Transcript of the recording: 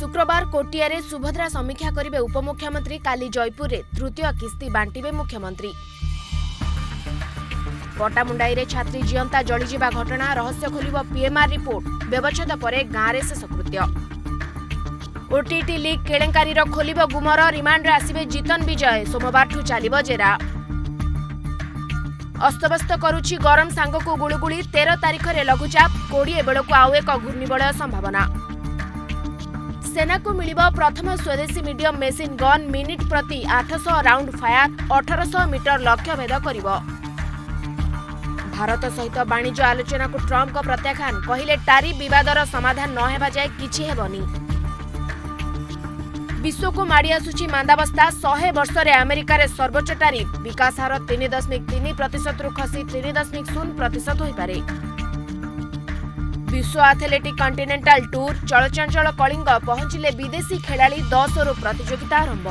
शुक्रवार कोटियारे सुभद्रा समीक्षा करिबे उपमुख्यमंत्री काली जयपुर रे तृतीय किस्ती बांटिबे मुख्यमंत्री। पटामुंडाई रे छात्री जियंता जलिजिबा घटना रहस्य खोलिबो पीएमआर रिपोर्ट व्यवच्छेद परे गाँ रे शेषकृत्य। ओटीटी लीग केलेंकारी खोलिबो गुमर रिमांड रे आसिबे जीतन विजय सोमवार चलिबो जेरा। अस्तव्यस्त करुछि गरम सांगकु गुळुगुळी 13 तारिख रे लघुचाप 20 बेलकु आउ एक घूर्णिबलय संभावना। सेना को मिलिबो प्रथम स्वदेशी मीडियम मेसिन गन मिनिट प्रति 800 राउंड फायर 1800 मीटर लक्ष्य भेद करिबो। भारत सहित वाणिज्य आलोचना को ट्रम्प को प्रत्याख्यान कहिले टारिफ विवादर समाधान न हेबा जाय किछि हेबनी। विश्व को माड़ी आसुछि मांदावस्था 100 वर्ष रे अमेरिका रे सर्वोच्च टारिफ विकास हार 3.3% रु खसी 3.0% होई पारे। विश्व एथलेटिक कॉन्टिनेंटल टूर चलचंचल कलिंग पहुंचिले विदेशी खेलाड़ी 10 रु प्रतियोगिता आरंभ।